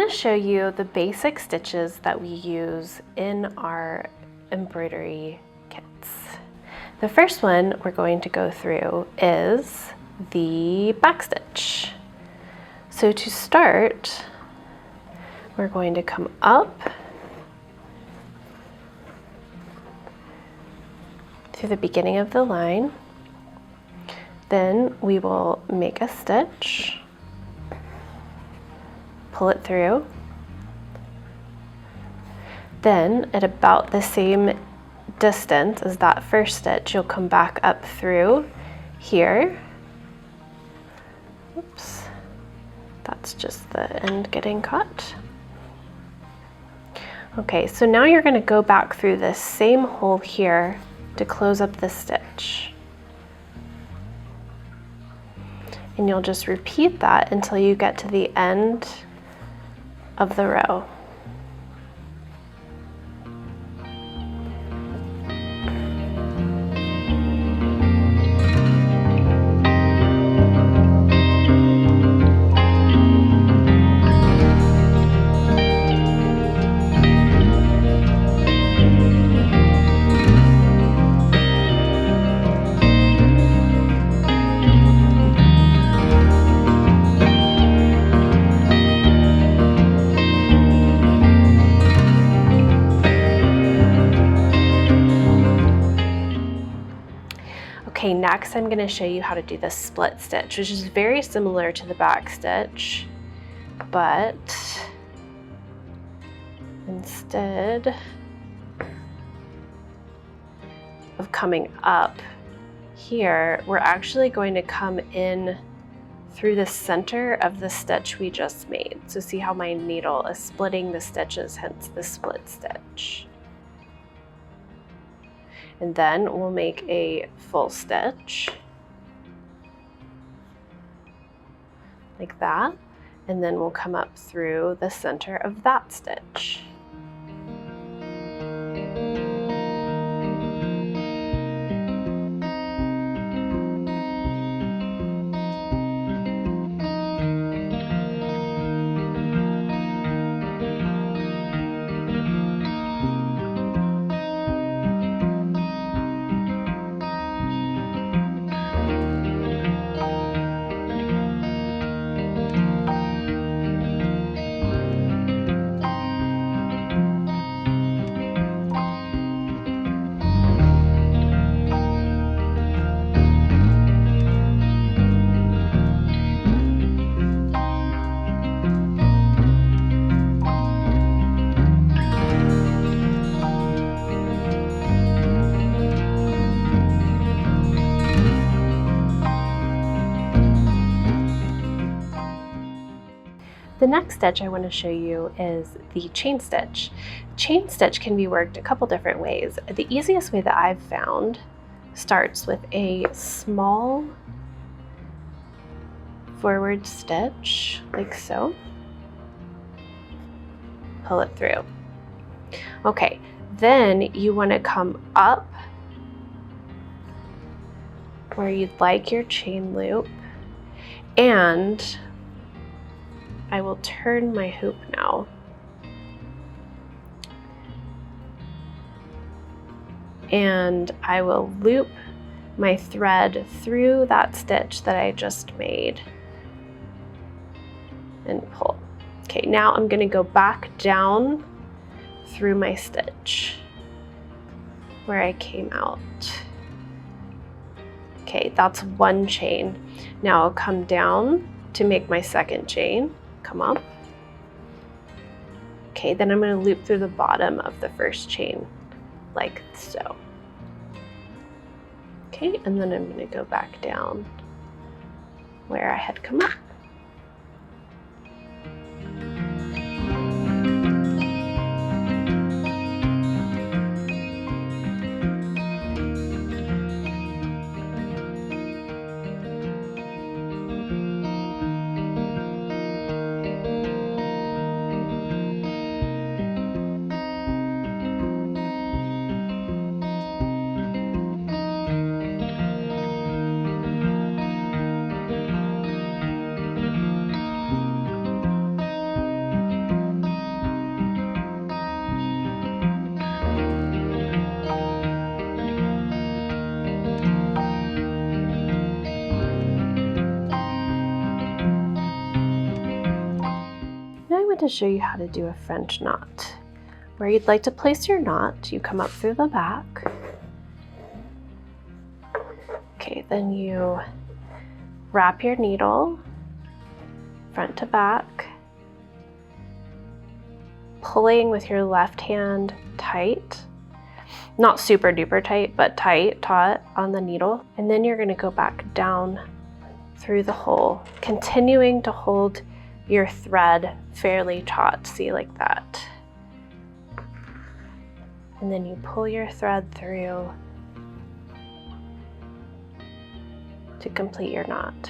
to show you the basic stitches that we use in our embroidery kits. The first one we're going to go through is the back stitch. So to start, we're going to come up through the beginning of the line. Then we will make a stitch, pull it through. Then at about the same distance as that first stitch, you'll come back up through here. Oops, that's just the end getting caught. Okay, so now you're going to go back through this same hole here to close up the stitch. And you'll just repeat that until you get to the end of the row. Okay, next I'm going to show you how to do the split stitch, which is very similar to the back stitch, but instead of coming up here, we're actually going to come in through the center of the stitch we just made. So see how my needle is splitting the stitches, hence the split stitch. And then we'll make a full stitch like that, and then we'll come up through the center of that stitch. The next stitch I want to show you is the chain stitch. Chain stitch can be worked a couple different ways. The easiest way that I've found starts with a small forward stitch, like so. Pull it through. Okay, then you want to come up where you'd like your chain loop, and I will turn my hoop now. And I will loop my thread through that stitch that I just made and pull. Okay, now I'm going to go back down through my stitch where I came out. Okay, that's one chain. Now I'll come down to make my second chain. Come up. Okay, then I'm going to loop through the bottom of the first chain like so. Okay, and then I'm going to go back down where I had come up. to show you how to do a French knot. Where you'd like to place your knot, you come up through the back. Okay, then you wrap your needle front to back, pulling with your left hand tight, not super duper tight, but tight, taut on the needle. And then you're going to go back down through the hole, continuing to hold your thread fairly taut, see, like that. And then you pull your thread through to complete your knot.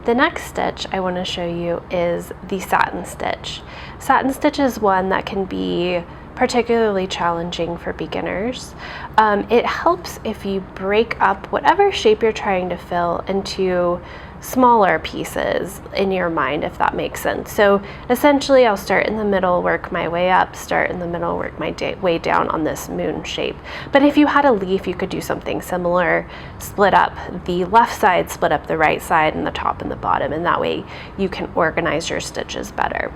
The next stitch I want to show you is the satin stitch. Satin stitch is one that can be particularly challenging for beginners. It helps if you break up whatever shape you're trying to fill into smaller pieces in your mind, if that makes sense. So essentially I'll start in the middle, work my way up, start in the middle, work my way down on this moon shape. But if you had a leaf, you could do something similar, split up the left side, split up the right side, and the top and the bottom, and that way you can organize your stitches better.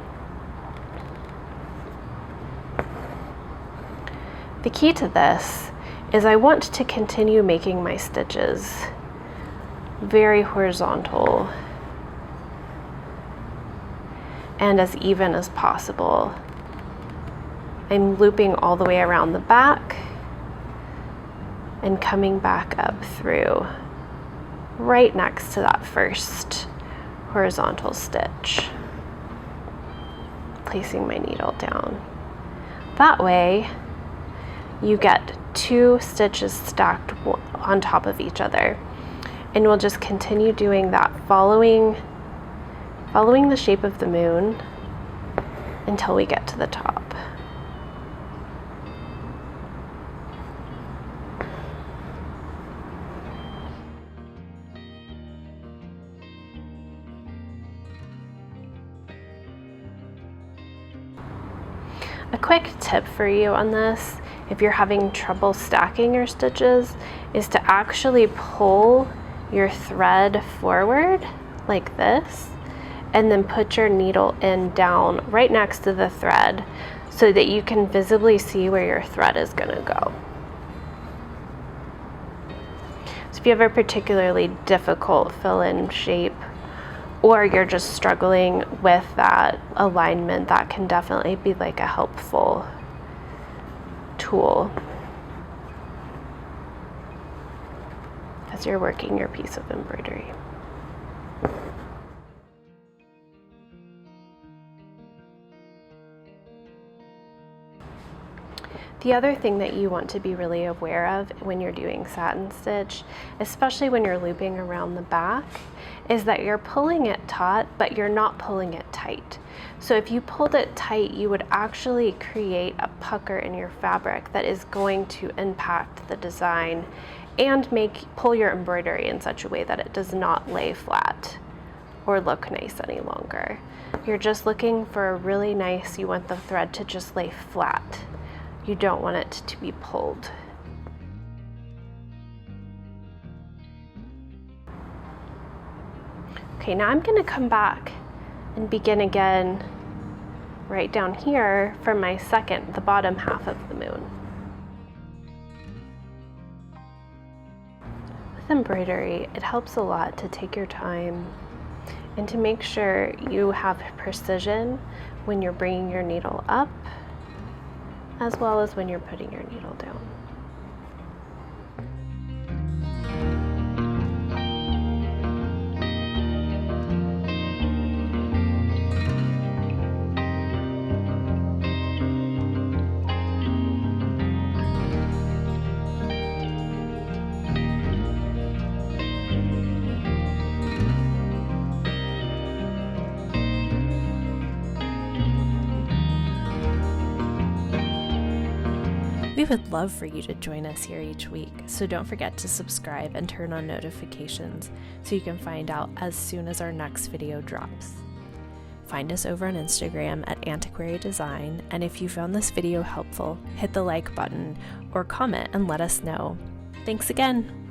The key to this is I want to continue making my stitches very horizontal and as even as possible. I'm looping all the way around the back and coming back up through right next to that first horizontal stitch, placing my needle down. That way you get two stitches stacked on top of each other. And we'll just continue doing that, following the shape of the moon until we get to the top. A quick tip for you on this, if you're having trouble stacking your stitches, is to actually pull your thread forward like this and then put your needle in down right next to the thread so that you can visibly see where your thread is going to go. So if you have a particularly difficult fill-in shape or you're just struggling with that alignment, that can definitely be like a helpful tool as you're working your piece of embroidery. The other thing that you want to be really aware of when you're doing satin stitch, especially when you're looping around the back, is that you're pulling it taut, but you're not pulling it tight. So if you pulled it tight, you would actually create a pucker in your fabric that is going to impact the design and pull your embroidery in such a way that it does not lay flat or look nice any longer. You're just looking for a really nice, you want the thread to just lay flat. You don't want it to be pulled. Okay, now I'm going to come back and begin again right down here for my second, the bottom half of the moon. With embroidery, it helps a lot to take your time and to make sure you have precision when you're bringing your needle up as well as when you're putting your needle down. We would love for you to join us here each week, so don't forget to subscribe and turn on notifications so you can find out as soon as our next video drops. Find us over on Instagram at Antiquary Design, and if you found this video helpful, hit the like button or comment and let us know. Thanks again!